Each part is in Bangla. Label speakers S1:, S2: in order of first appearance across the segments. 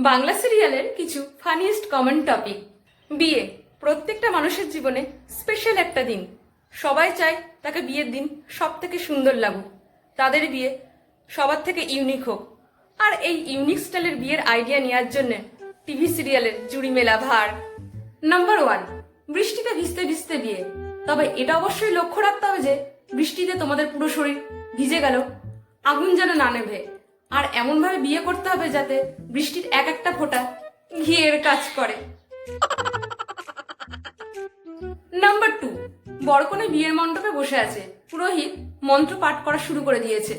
S1: বাংলা সিরিয়ালের কিছু ফানিয়েস্ট কমন টপিক। বিয়ে প্রত্যেকটা মানুষের জীবনে স্পেশাল একটা দিন। সবাই চায় তাকে বিয়ের দিন সব থেকে সুন্দর লাগুক, তাদের বিয়ে সবার থেকে ইউনিক হোক। আর এই ইউনিক স্টাইলের বিয়ের আইডিয়া নেওয়ার জন্য টিভি সিরিয়ালের জুড়ি মেলা ভার। নাম্বার 1, বৃষ্টিতে ভিজতে ভিজতে বিয়ে। তবে এটা অবশ্যই লক্ষ্য রাখতে হবে যে বৃষ্টিতে তোমাদের পুরো শরীর ভিজে গেল, আগুন যেন না নেভে। আর এমনভাবে বিয়ে করতে হবে যাতে বৃষ্টির এক একটা ফোঁটা ঘিয়ের কাজ করে। নাম্বার 2, বরকনে বিয়ের মণ্ডপে বসে আছে, পুরোহিত মন্ত্র পাঠ করা শুরু করে দিয়েছে,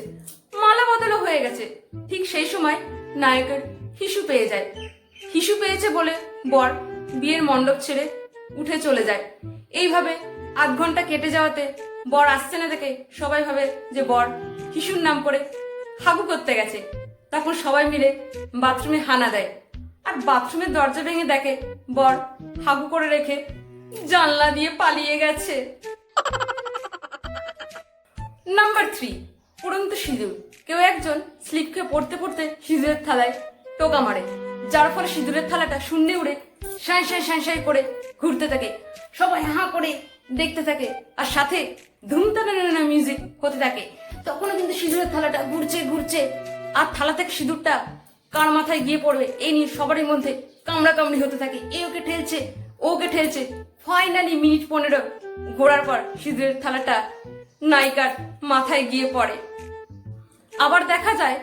S1: মালা বদলও হয়ে গেছে। ঠিক সেই সময় নায়কের হিসু পেয়ে যায়। হিসু পেয়েছে বলে বর বিয়ের মণ্ডপ ছেড়ে উঠে চলে যায়। এইভাবে আধ ঘন্টা কেটে যাওয়াতে বর আসছে না দেখে সবাই ভাবে যে বর হিসুর নাম করে হাগু করতে গেছে। তখন সবাই মিলে বাথরুমে হানা দেয়, আর বাথরুমের দরজা ভেঙে দেখে বর হাগু করে রেখে জানলা দিয়ে পালিয়ে গেছে। নাম্বার 3, উড়ন্ত সিঁদুর। কেউ একজন স্লিপ খেয়ে পড়তে পড়তে সিঁদুরের থালায় টোকা মারে, যার ফলে সিঁদুরের থালাটা শূন্যে উড়ে সাঁই সাঁই সাঁই সাঁই করে ঘুরতে থাকে। সবাই হাঁ করে দেখতে থাকে, আর সাথে ধুমতানা মিউজিক হতে থাকে। তখনও কিন্তু সিঁদুরের থালাটা ঘুরছে ঘুরছে, আর থালা থেকে সিঁদুরটা কার মাথায় গিয়ে পড়বে এই নিয়ে সবারই মধ্যে কামড়া কামড়ি হতে থাকে। এ ওকে ঠেলছে, ওকে ঠেলছে। ফাইনালি মিনিট 15 ঘোরার পর সিঁদুরের থালাটা নায়িকার মাথায় গিয়ে পড়ে। আবার দেখা যায়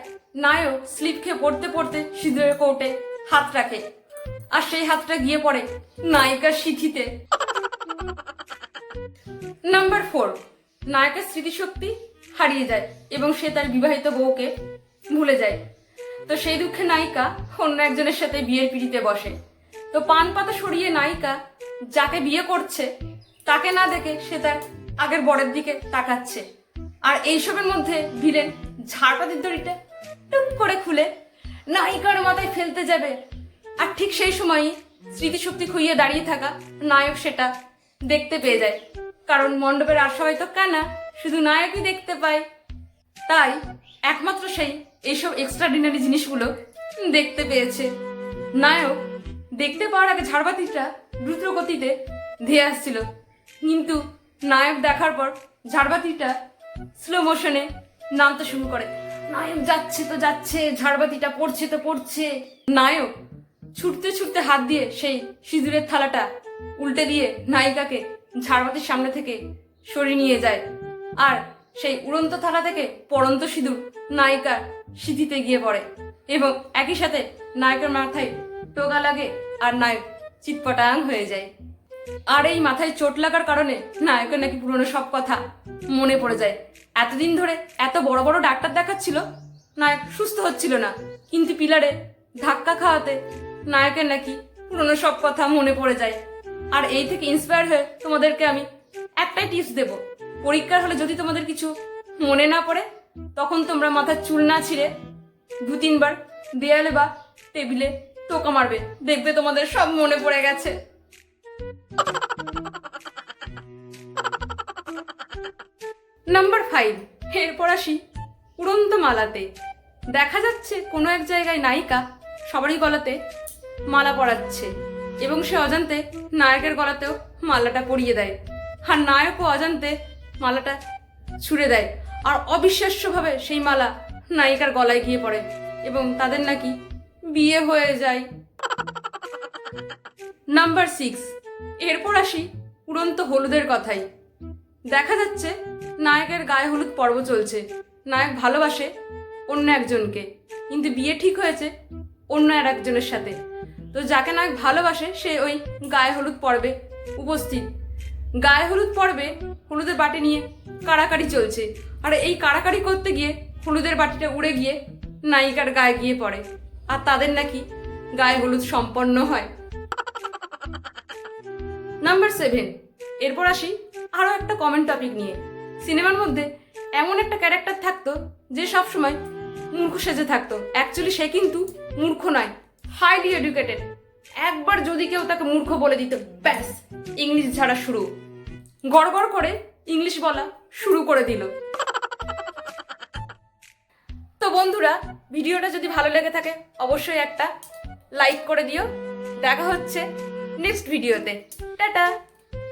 S1: নায়ক স্লিপ খেয়ে পড়তে পড়তে সিঁদুরের কৌটে হাত রাখে, আর সেই হাতটা গিয়ে পড়ে নায়িকার সিঁথিতে। নাম্বার 4, নায়কের স্মৃতিশক্তি হারিয়ে যায় এবং সে তার বিবাহিত বউকে ভুলে যায়। তো সেই দুঃখে নায়িকা অন্য একজনের সাথে বিয়ের পিড়িতে বসে। তো পান পাতা সরিয়ে নায়িকা যাকে বিয়ে করছে তাকে না দেখে সে তার আগের বরের দিকে তাকাচ্ছে। আর এইসবের মধ্যে ভিলেন ঝাড়পাতির দড়িটা টুক করে খুলে নায়িকার মাথায় ফেলতে যাবে, আর ঠিক সেই সময়ই স্মৃতিশক্তি খুইয়ে দাঁড়িয়ে থাকা নায়ক সেটা দেখতে পেয়ে যায়। কারণ মণ্ডপের আর সবাই তো কানা, শুধু নায়কই দেখতে পায়। তাই একমাত্র সেই এইসব এক্সট্রাঅর্ডিনারি জিনিসগুলো দেখতে পেয়েছে। নায়ক দেখতে পাওয়ার আগে ঝাড়বাতিটা দ্রুত গতিতে ধেয়ে আসছিল, কিন্তু নায়ক দেখার পর ঝাড়বাতিটা স্লো মোশনে নামতে শুরু করে। নায়ক যাচ্ছে তো যাচ্ছে, ঝাড়বাতিটা পড়ছে তো পড়ছে। নায়ক ছুটতে ছুটতে হাত দিয়ে সেই সিঁদুরের থালাটা উল্টে দিয়ে নায়িকাকে ঝাড়বাতির সামনে থেকে সরিয়ে নিয়ে যায়, আর সেই উড়ন্ত থালা থেকে পড়ন্ত সিঁদুর নায়িকার সিঁথিতে গিয়ে পড়ে এবং একই সাথে নায়কের মাথায় টোকা লাগে, আর নায়ক চিৎপটাং হয়ে যায়। আর এই মাথায় চোট লাগার কারণে নায়কের নাকি পুরনো সব কথা মনে পড়ে যায়। এতদিন ধরে এত বড় বড় ডাক্তার দেখাচ্ছিল, নায়ক সুস্থ হচ্ছিল না, কিন্তু পিলারে ধাক্কা খাওয়াতে নায়কের নাকি পুরনো সব কথা মনে পড়ে যায়। আর এই থেকে ইন্সপায়ার হয়ে তোমাদেরকে আমি একটাই টিপস দেব, পরীক্ষার হলে যদি তোমাদের কিছু মনে না পড়ে তখন তোমরা মাথার চুল না ছিঁড়ে 2-3 বার দেয়ালে বা টেবিলে টোকা মারবে, দেখবে তোমাদের সব মনে পড়ে গেছে। নাম্বার 5, এরপর আসি উড়ন্ত মালাতে। দেখা যাচ্ছে কোনো এক জায়গায় নায়িকা সবারই গলাতে মালা পরাচ্ছে এবং সে অজান্তে নায়কের গলাতেও মালাটা পরিয়ে দেয়, আর নায়কও অজান্তে মালাটা ছুঁড়ে দেয়, আর অবিশ্বাস্যভাবে সেই মালা নায়িকার গলায় গিয়ে পড়ে এবং তাদের নাকি বিয়ে হয়ে যায়। নাম্বার 6, এরপর আসি উড়ন্ত হলুদের কথাই। দেখা যাচ্ছে নায়কের গায়ে হলুদ পর্ব চলছে। নায়ক ভালোবাসে অন্য একজনকে, কিন্তু বিয়ে ঠিক হয়েছে অন্য আর একজনের সাথে। তো যাকে নায়ক ভালোবাসে সে ওই গায়ে হলুদ পর্বে উপস্থিত। গায়ে হলুদ পর্বে হলুদের বাটি নিয়ে কাড়াকাড়ি চলছে, আর এই কাড়াকাড়ি করতে গিয়ে হলুদের বাটিটা উড়ে গিয়ে নায়িকার গায়ে গিয়ে পড়ে, আর তাদের নাকি গায়ে হলুদ সম্পন্ন হয়। নাম্বার 7, এরপর আসি আরো একটা কমন টপিক নিয়ে। সিনেমার মধ্যে এমন একটা ক্যারেক্টার থাকতো যে সবসময় মূর্খ সেজে থাকতো। অ্যাকচুয়ালি সে কিন্তু মূর্খ নয়, হাইলি এডুকেটেড। একবার যদি কেউ তাকে মূর্খ বলে দিত, ব্যাস ইংলিশ ঝাড়া শুরু, গড়গড় করে ইংলিশ বলা শুরু করে দিল। তো বন্ধুরা, ভিডিওটা যদি ভালো লেগে থাকে অবশ্যই একটা লাইক করে দিও। দেখা হচ্ছে নেক্সট ভিডিওতে। টাটা।